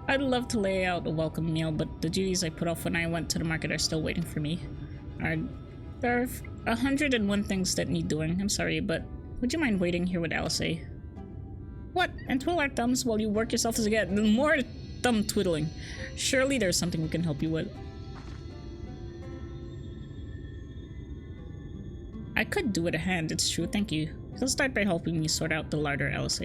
I'd love to lay out a welcome meal, but the duties I put off when I went to the market are still waiting for me. There are 101 things that need doing. I'm sorry, but would you mind waiting here with Alice? What? And twiddle our thumbs while you work yourself to get more thumb twiddling. Surely there's something we can help you with. I could do it a hand, it's true, thank you. Let's start by helping me sort out the larder, Alice.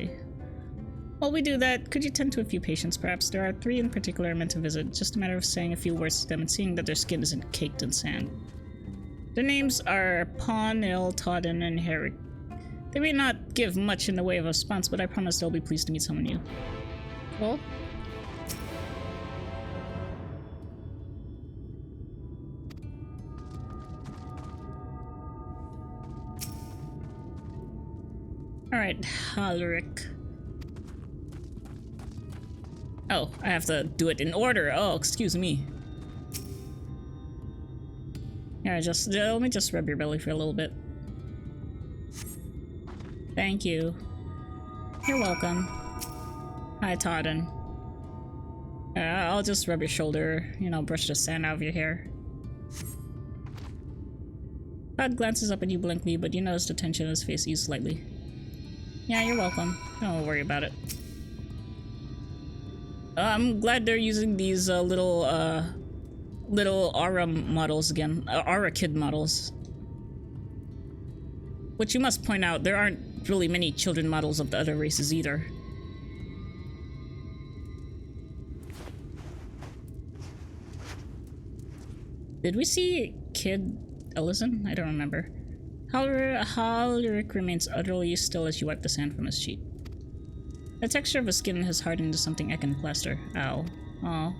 While we do that, could you tend to a few patients, perhaps? There are 3 in particular I'm meant to visit. Just a matter of saying a few words to them and seeing that their skin isn't caked in sand. Their names are Pawnil, Todden, and Herrick. They may not give much in the way of a response, but I promise they'll be pleased to meet someone new. Well? Alright, Halric. Oh, I have to do it in order. Oh, excuse me. Yeah, let me just rub your belly for a little bit. Thank you. You're welcome. Hi, Todden. I'll just rub your shoulder, you know, brush the sand out of your hair. Todd glances up and you blink me, but you notice the tension in his face ease slightly. Yeah, you're welcome. Don't worry about it. I'm glad they're using these little Aura models again. Aura Kid models. Which you must point out, there aren't really many children models of the other races either. Did we see Kid Ellison? I don't remember. Halric remains utterly still as you wipe the sand from his cheek. The texture of his skin has hardened into something I can plaster. Ow. Aw,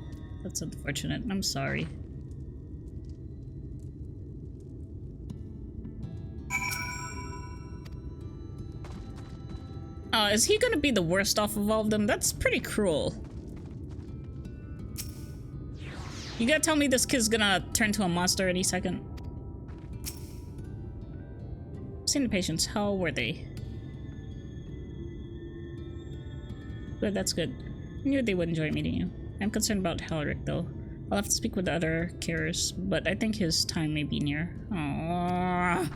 that's unfortunate. I'm sorry. Is he gonna be the worst off of all of them? That's pretty cruel. You gotta tell me this kid's gonna turn to a monster any second. Seen the patients. How were they? Good, that's good. I knew they would enjoy meeting you. I'm concerned about Halric, though. I'll have to speak with the other carers, but I think his time may be near. Aww.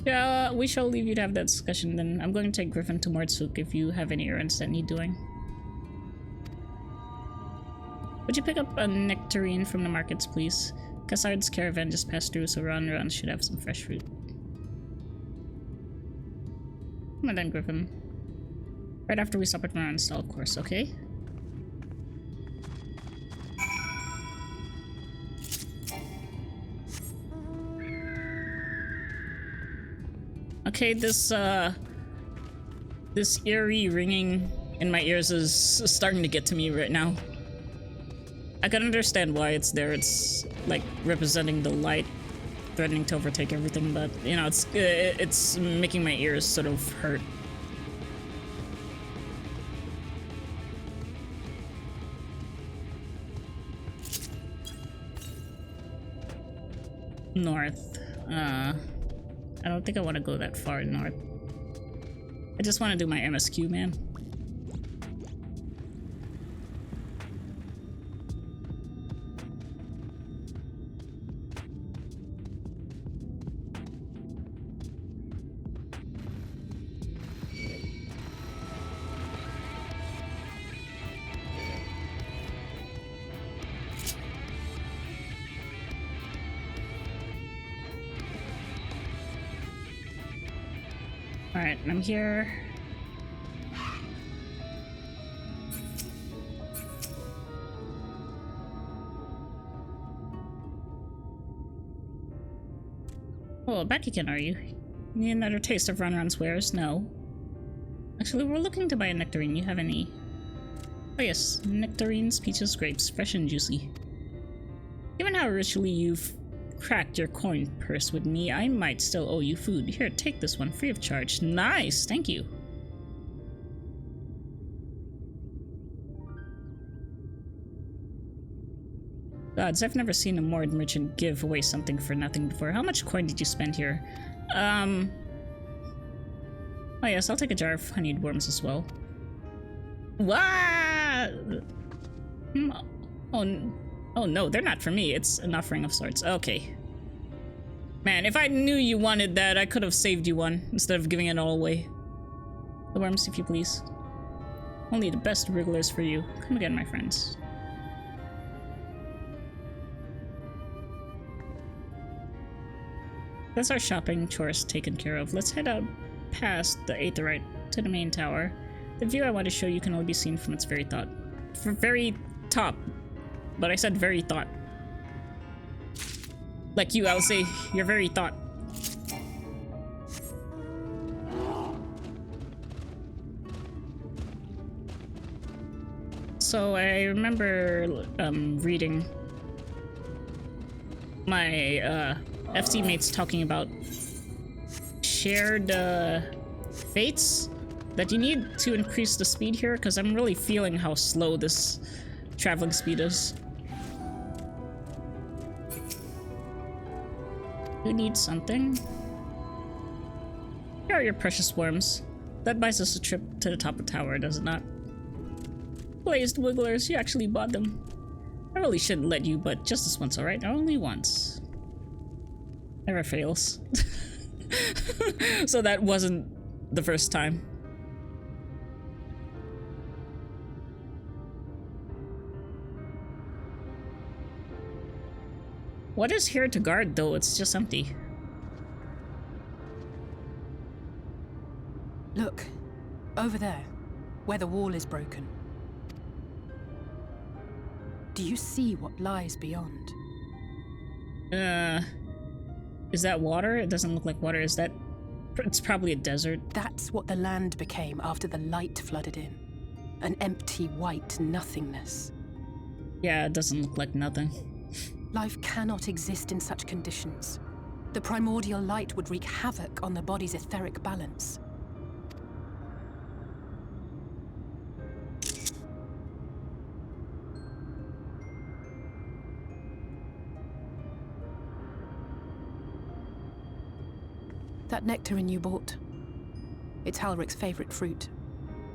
Yeah, we shall leave you to have that discussion then. I'm going to take Griffin to Mordsuk if you have any errands that need doing. Would you pick up a nectarine from the markets, please? Cassard's caravan just passed through, so Ron should have some fresh fruit. Come on then, Griffin. Right after we stop at Ron's stall, of course, okay? Okay, this eerie ringing in my ears is starting to get to me right now. I can understand why it's there. It's like representing the light threatening to overtake everything, but you know, it's making my ears sort of hurt. North. I don't think I want to go that far north. I just want to do my MSQ, man. Alright, I'm here. Oh, back again, are you? You need another taste of Ronron's wares? No. Actually, we're looking to buy a nectarine. You have any? Oh yes, nectarines, peaches, grapes, fresh and juicy. Given how richly you've cracked your coin purse with me, I might still owe you food. Here, take this one, free of charge. Nice, thank you. Gods, I've never seen a Mord merchant give away something for nothing before. How much coin did you spend here? Oh yes, I'll take a jar of honeyed worms as well. Wow! Oh no, they're not for me. It's an offering of sorts. Okay. Man, if I knew you wanted that, I could have saved you one instead of giving it all away. The worms, if you please. Only the best wrigglers for you. Come again, my friends. That's our shopping chores taken care of. Let's head out past the Aetherite to the main tower. The view I want to show you can only be seen from its very very top. But I said very thought. Like you, I would say your very thought. So I remember reading my FC mates talking about shared fates that you need to increase the speed here, because I'm really feeling how slow this traveling speed is. You need something? Here are your precious worms. That buys us a trip to the top of the tower, does it not? Blazed wigglers, you actually bought them. I really shouldn't let you, but just this once, alright? Only once. Never fails. So that wasn't the first time. What is here to guard, though? It's just empty. Look, over there, where the wall is broken. Do you see what lies beyond? Is that water? It doesn't look like water. Is that... It's probably a desert. That's what the land became after the light flooded in. An empty, white nothingness. Yeah, it doesn't look like nothing. Life cannot exist in such conditions. The primordial light would wreak havoc on the body's etheric balance. That nectarine you bought. It's Halric's favorite fruit.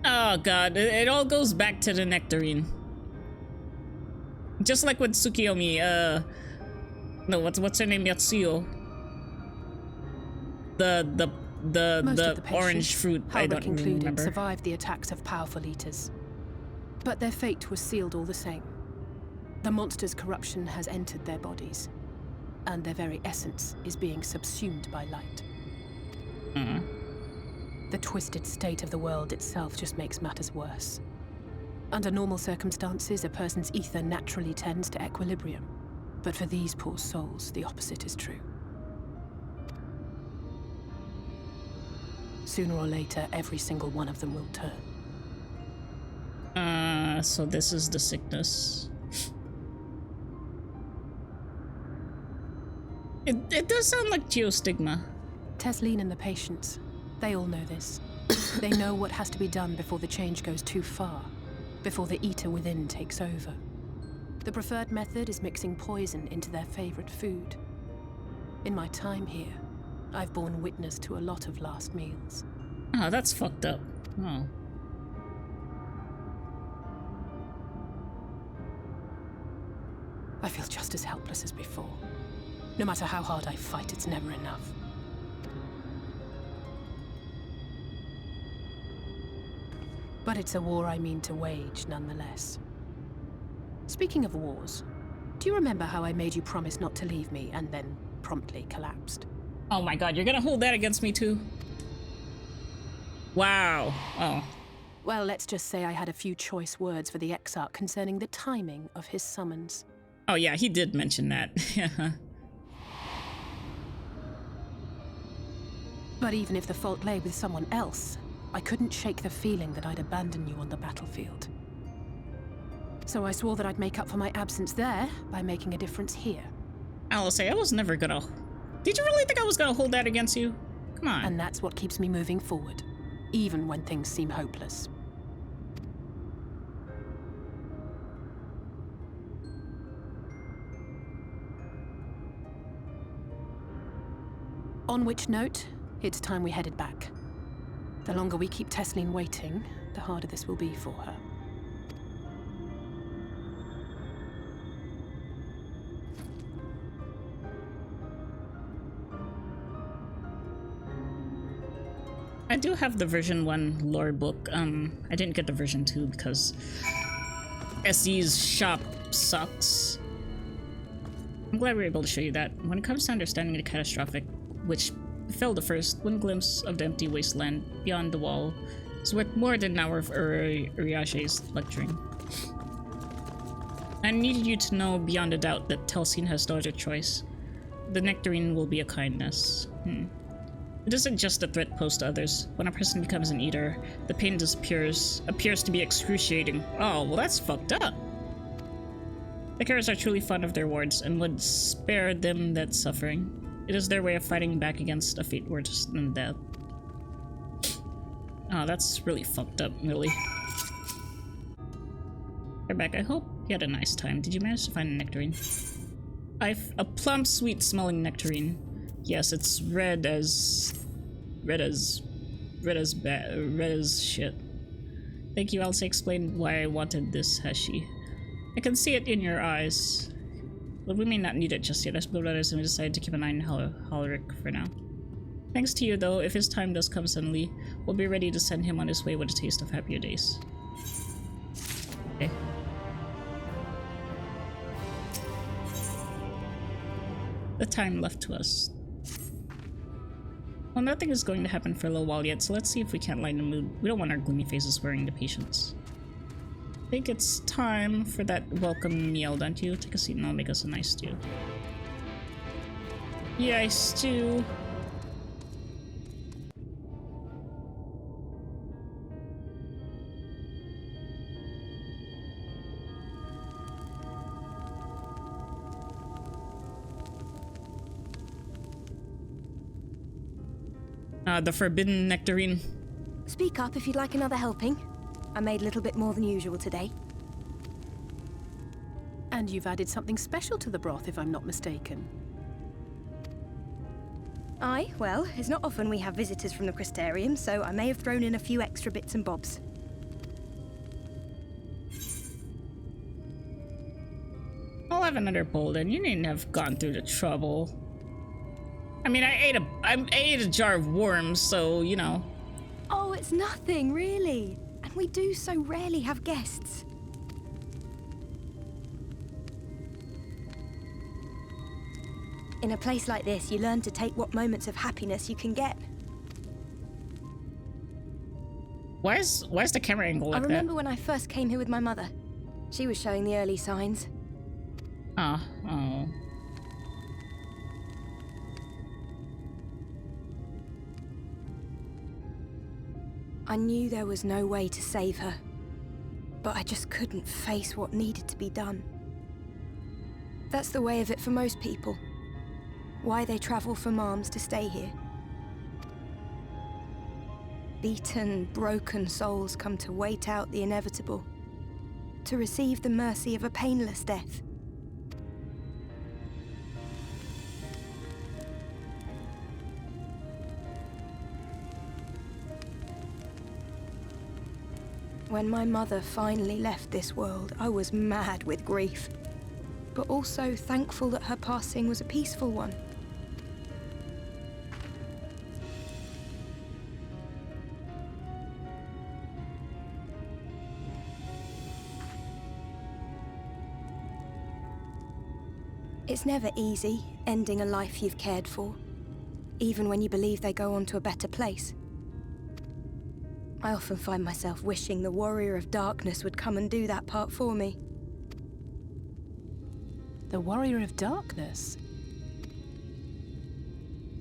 Oh god, it all goes back to the nectarine. Just like with Tsukiyomi, no, what's her name? Yatsuyo. The orange fruit, I don't remember. Survived the attacks of powerful eaters. But their fate was sealed all the same. The monster's corruption has entered their bodies, and their very essence is being subsumed by light. The twisted state of the world itself just makes matters worse. Under normal circumstances, a person's ether naturally tends to equilibrium. But for these poor souls, the opposite is true. Sooner or later, every single one of them will turn. So this is the sickness. It does sound like geostigma. Tesleen and the patients, they all know this. They know what has to be done before the change goes too far, before the eater within takes over. The preferred method is mixing poison into their favorite food. In my time here, I've borne witness to a lot of last meals. Oh, that's fucked up. Oh. I feel just as helpless as before. No matter how hard I fight, it's never enough. But it's a war I mean to wage, nonetheless. Speaking of wars, do you remember how I made you promise not to leave me and then promptly collapsed? Oh my god, you're gonna hold that against me too? Wow. Oh. Well, let's just say I had a few choice words for the Exarch concerning the timing of his summons. Oh yeah, he did mention that. But even if the fault lay with someone else, I couldn't shake the feeling that I'd abandon you on the battlefield. So I swore that I'd make up for my absence there by making a difference here. I'll say I was never gonna... Did you really think I was gonna hold that against you? Come on. And that's what keeps me moving forward, even when things seem hopeless. On which note, it's time we headed back. The longer we keep Tesleen waiting, the harder this will be for her. I do have the version 1 lore book. I didn't get the version 2 because SE's shop sucks. I'm glad we were able to show you that. When it comes to understanding the catastrophic, which befell the first, one glimpse of the empty wasteland beyond the wall is worth more than an hour of Uriashe's lecturing. I needed you to know beyond a doubt that Telsine has no other choice. The nectarine will be a kindness. It isn't just a threat posed to others. When a person becomes an eater, the pain appears to be excruciating. Oh, well that's fucked up. The Carers are truly fond of their wards and would spare them that suffering. It is their way of fighting back against a fate worse than death. Oh, that's really fucked up, really. Rebecca, I hope you had a nice time. Did you manage to find a nectarine? A plump, sweet-smelling nectarine. Yes, it's red as shit. Thank you, Elsa explained why I wanted this, has she? I can see it in your eyes. But we may not need it just yet. I suppose that is we decided to keep an eye on Halric for now. Thanks to you, though, if his time does come suddenly, we'll be ready to send him on his way with a taste of happier days. Okay. The time left to us. Well, nothing is going to happen for a little while yet, so let's see if we can't lighten the mood. We don't want our gloomy faces worrying the patients. I think it's time for that welcome meal, don't you? Take a seat and I'll make us a nice stew. Yay, stew! The forbidden nectarine. Speak up if you'd like another helping. I made a little bit more than usual today. And you've added something special to the broth, if I'm not mistaken. Aye, well, it's not often we have visitors from the Crystarium, so I may have thrown in a few extra bits and bobs. I'll have another bowl then. You needn't have gone through the trouble. I mean, I ate a jar of worms, so, you know. Oh, it's nothing, really. And we do so rarely have guests. In a place like this, you learn to take what moments of happiness you can get. Why is the camera angle like that? I remember when I first came here with my mother. She was showing the early signs. Oh. I knew there was no way to save her, but I just couldn't face what needed to be done. That's the way of it for most people. Why they travel from arms to stay here. Beaten, broken souls come to wait out the inevitable, to receive the mercy of a painless death. When my mother finally left this world, I was mad with grief, but also thankful that her passing was a peaceful one. It's never easy, ending a life you've cared for, even when you believe they go on to a better place. I often find myself wishing the Warrior of Darkness would come and do that part for me. The Warrior of Darkness?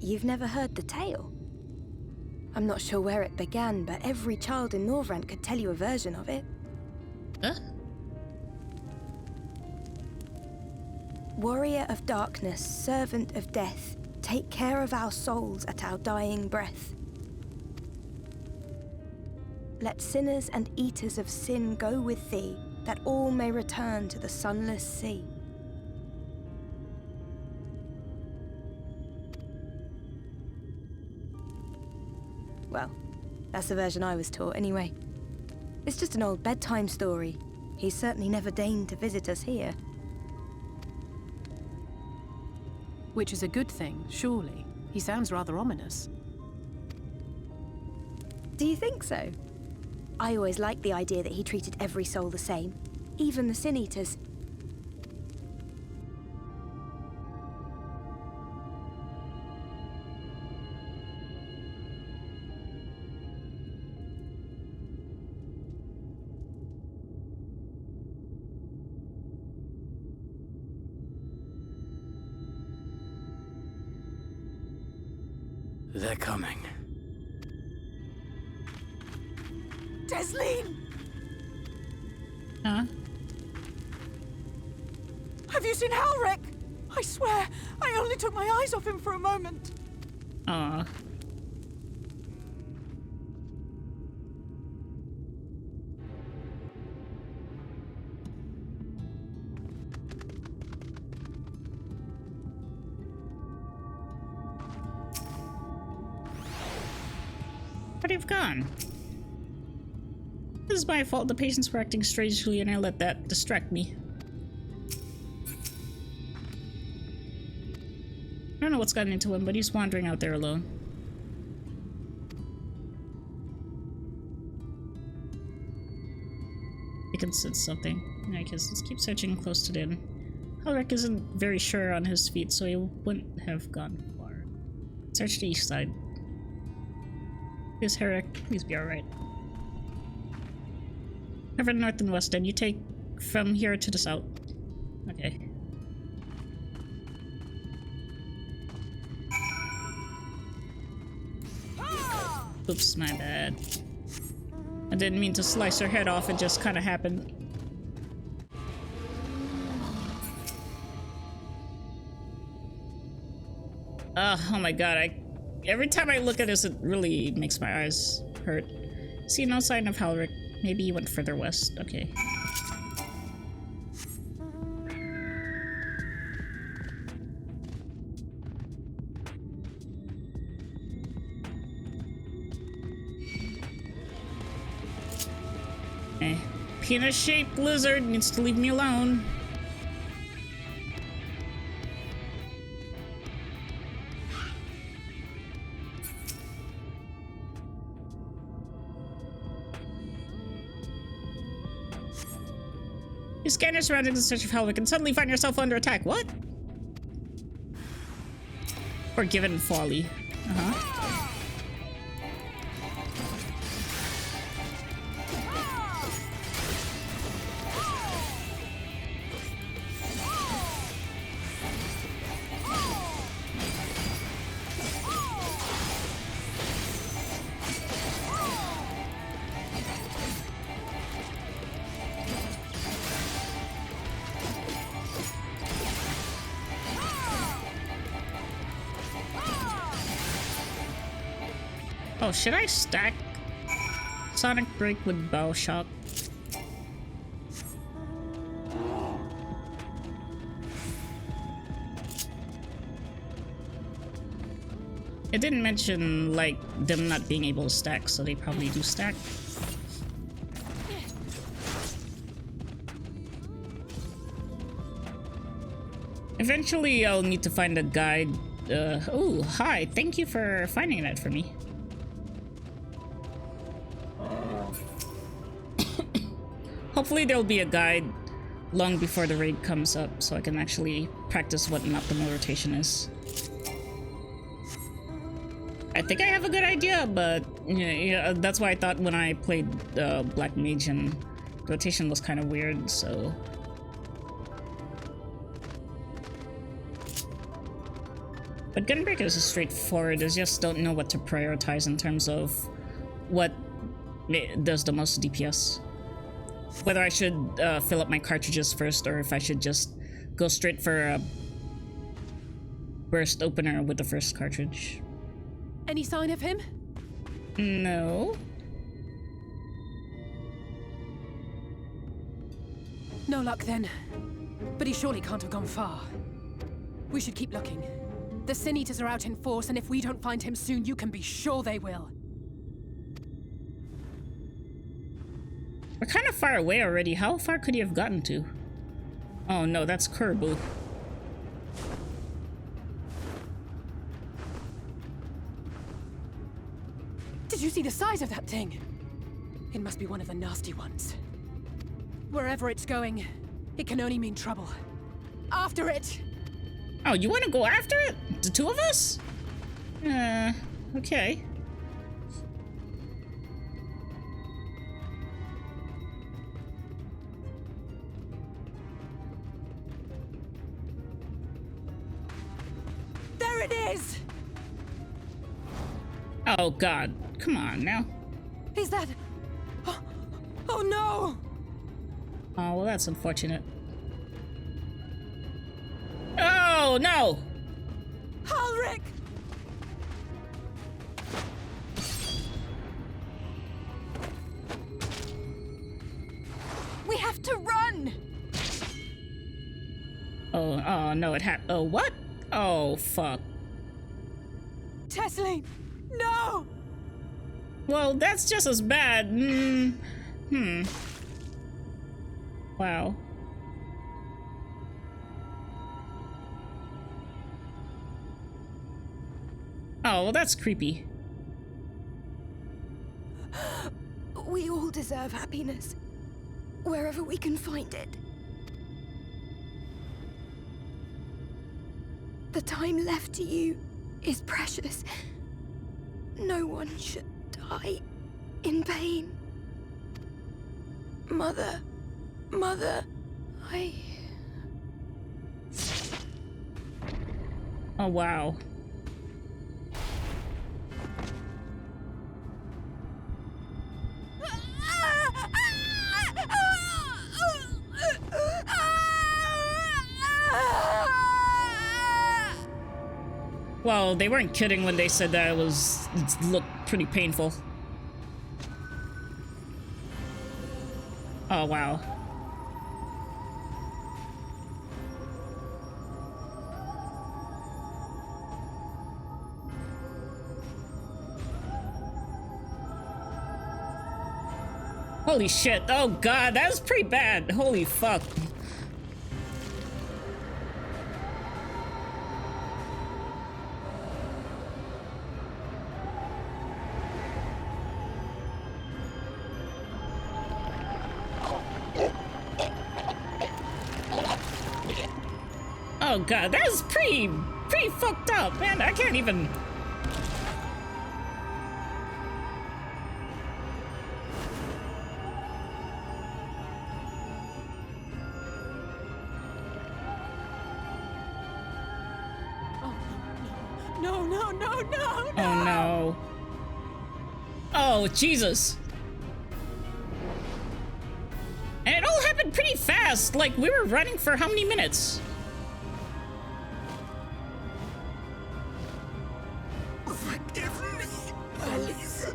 You've never heard the tale? I'm not sure where it began, but every child in Norvrent could tell you a version of it. Warrior of Darkness, servant of death, take care of our souls at our dying breath. Let sinners and eaters of sin go with thee, that all may return to the sunless sea. Well, that's the version I was taught anyway. It's just an old bedtime story. He's certainly never deigned to visit us here. Which is a good thing, surely. He sounds rather ominous. Do you think so? I always liked the idea that he treated every soul the same, even the Sin Eaters. They're coming. Desleen! Huh? Have you seen Halric? I swear, I only took my eyes off him for a moment. Aw. But you've gone. This is my fault. The patients were acting strangely and I let that distract me. I don't know what's gotten into him, but he's wandering out there alone. You can sense something. I guess let's keep searching close to the inn. Halric isn't very sure on his feet, so he wouldn't have gone far. Search the east side. Please, Halric, please be alright. Cover the north and west, and you take from here to the south. Okay. Oops, my bad. I didn't mean to slice her head off, it just kind of happened. Oh my god, every time I look at this, it really makes my eyes hurt. See no sign of Halric. Maybe he went further west. Okay. Penis-shaped lizard needs to leave me alone. You scan your surroundings in search of Halric and suddenly find yourself under attack. What? Forgiven folly. Uh-huh. Oh, should I stack Sonic Break with Bow Shock? It didn't mention, like, them not being able to stack, so they probably do stack. Eventually, I'll need to find a guide. Oh, hi. Thank you for finding that for me. Hopefully there'll be a guide long before the raid comes up so I can actually practice what an optimal rotation is. I think I have a good idea, but yeah, that's why I thought when I played Black Mage and rotation was kind of weird, so... But Gunbreakers is straightforward, I just don't know what to prioritize in terms of what does the most DPS. Whether I should fill up my cartridges first or if I should just go straight for a burst opener with the first cartridge. Any sign of him? No. No luck then. But he surely can't have gone far. We should keep looking. The Sin Eaters are out in force, and if we don't find him soon, you can be sure they will. We're kind of far away already. How far could he have gotten to? Oh no, that's Kerbu. Did you see the size of that thing? It must be one of the nasty ones. Wherever it's going, it can only mean trouble. After it! Oh, you want to go after it? The two of us? Okay. There it is! Oh god, come on now. Is that... Oh no! Oh, well that's unfortunate. Oh no! Ulrich! We have to run! Oh no, oh, what? Oh, fuck. Tesseline! No! Well, that's just as bad. Wow. Oh, well, that's creepy. We all deserve happiness, wherever we can find it. The time left to you is precious. No one should die in pain. Mother, I... Oh, wow. Well, they weren't kidding when they said that it looked pretty painful. Oh, wow. Holy shit. Oh god, that was pretty bad. Holy fuck. Oh god, that was pretty fucked up, man. I can't even... No. Oh no. Oh, Jesus. And it all happened pretty fast. Like, we were running for how many minutes? Forgive me, Alice.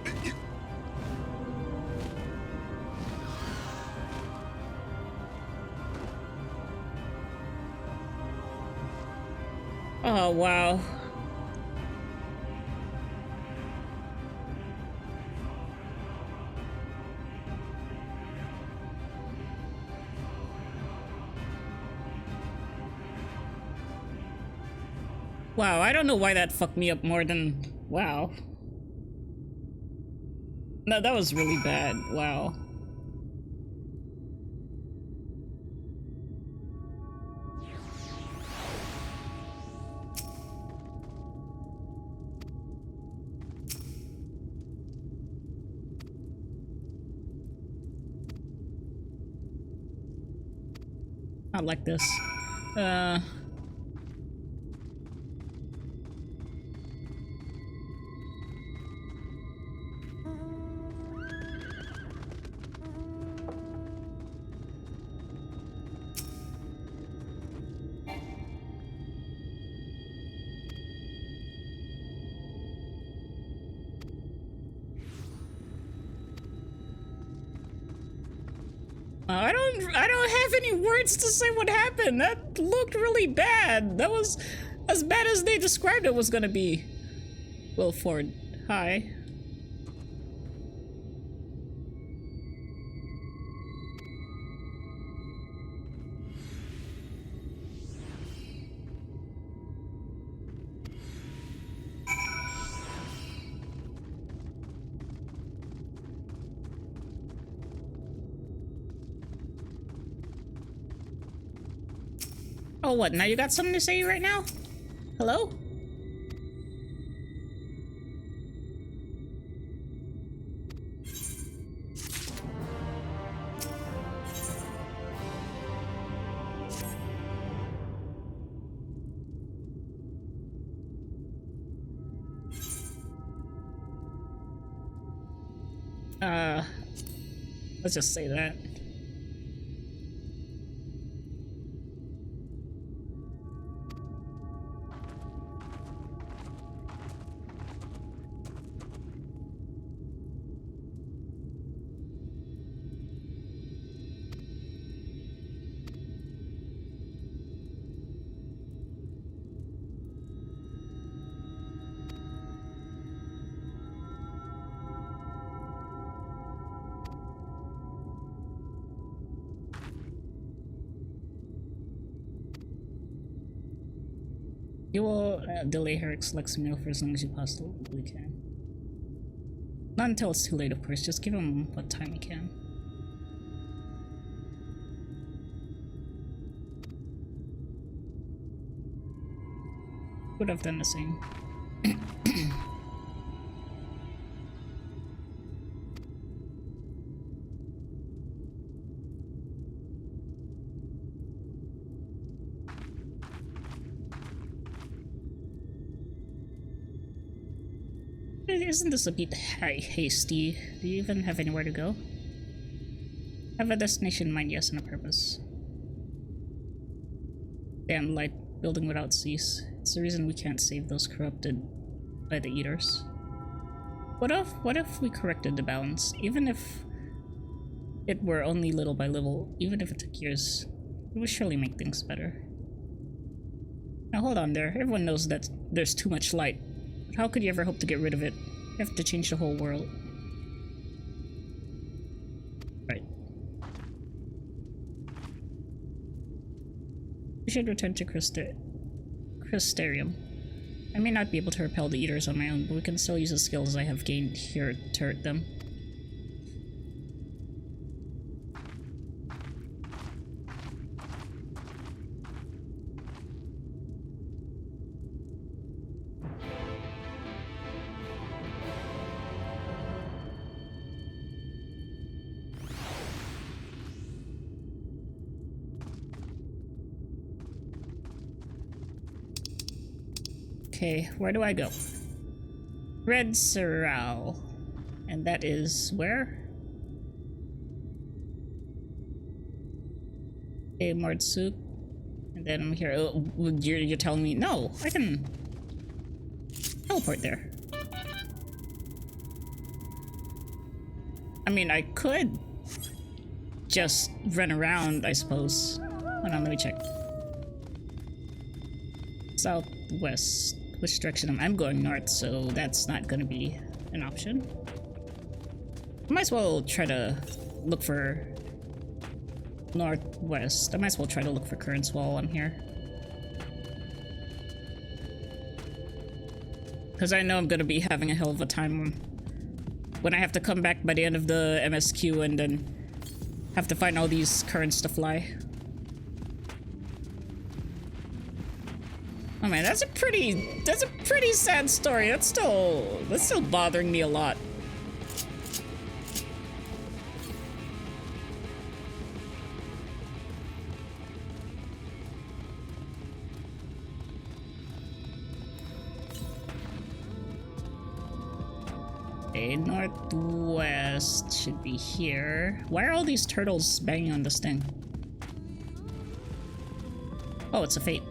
Oh, wow. Wow, I don't know why that fucked me up more than... Wow. No, that was really bad. Wow. Not like this. I don't have any words to say what happened. That looked really bad. That was as bad as they described it was gonna be. Wilford, hi. Oh, what? Now you got something to say right now? Hello? Let's just say that. You will delay Herrick's Lex meal for as long as you possibly can. Not until it's too late, of course. Just give him what time you can. Would have done the same. Isn't this a bit hasty? Do you even have anywhere to go? Have a destination in mind, yes, and a purpose. Damn light building without cease. It's the reason we can't save those corrupted by the eaters. What if we corrected the balance? Even if it were only little by little, even if it took years, it would surely make things better. Now hold on there. Everyone knows that there's too much light. But how could you ever hope to get rid of it? You have to change the whole world. Right. We should return to Crystarium. I may not be able to repel the eaters on my own, but we can still use the skills I have gained here to hurt them. Okay, where do I go? Red Sorrel. And that is where? Okay, Mardsuk. And then I'm here. Oh, you're telling me no, I can teleport there. I mean, I could just run around, I suppose. Hold on, let me check. Southwest. Which direction I'm going north, so that's not gonna be an option. I might as well try to look for northwest. I might as well try to look for currents while I'm here. Because I know I'm gonna be having a hell of a time when I have to come back by the end of the MSQ and then have to find all these currents to fly. Oh man, that's a pretty sad story. That's still bothering me a lot. Okay, northwest should be here. Why are all these turtles banging on this thing? Oh, it's a fate.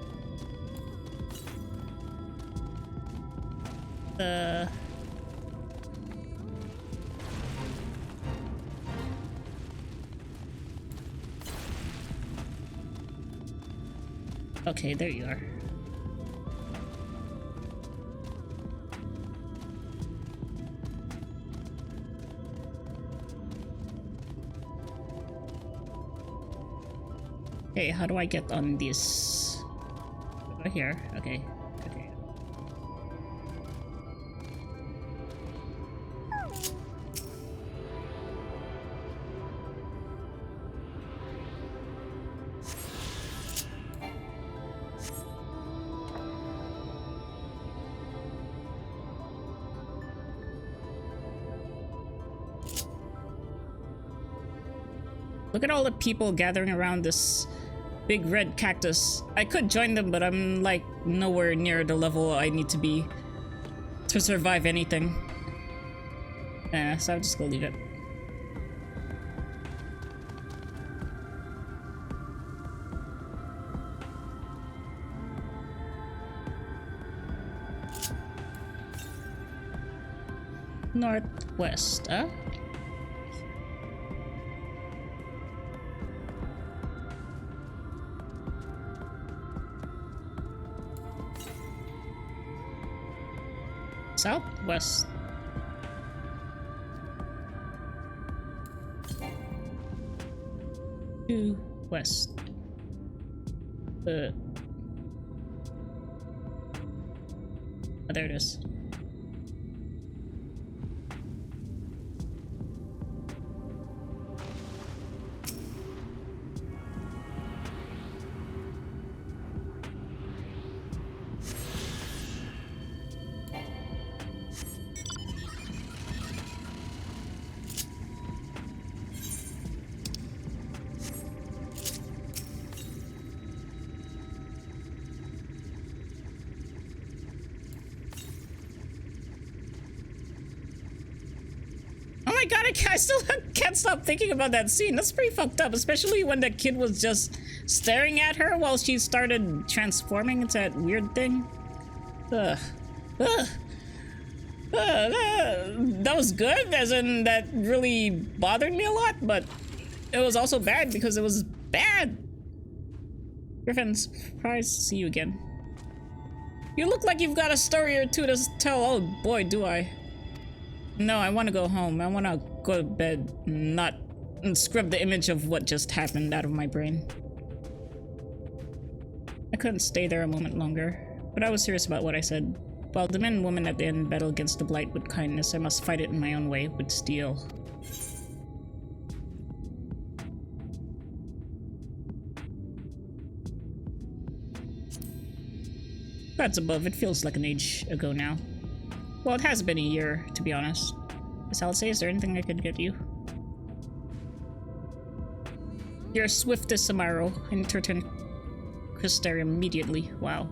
Okay, there you are. Okay, how do I get on this? Over here. Okay. Okay. Look at all the people gathering around this big red cactus. I could join them, but I'm like nowhere near the level I need to be to survive anything. Yeah, so I'll just go leave it. Northwest, huh? Southwest. To west. Oh, there it is. Oh my god, I still can't stop thinking about that scene. That's pretty fucked up, especially when that kid was just staring at her while she started transforming into that weird thing. Ugh. Ugh. That was good, as in that really bothered me a lot, but it was also bad because it was bad. Griffin, surprised to see you again. You look like you've got a story or two to tell. Oh boy, do I. No, I want to go home. I want to go to bed, not scrub the image of what just happened out of my brain. I couldn't stay there a moment longer, but I was serious about what I said. While the men and women at the end battle against the blight with kindness, I must fight it in my own way, with steel. Gods above, it feels like an age ago now. Well, it has been a year, to be honest. Miss Alice, is there anything I could get you? You're swift as Samaro. I need to return Crystarium immediately. Wow.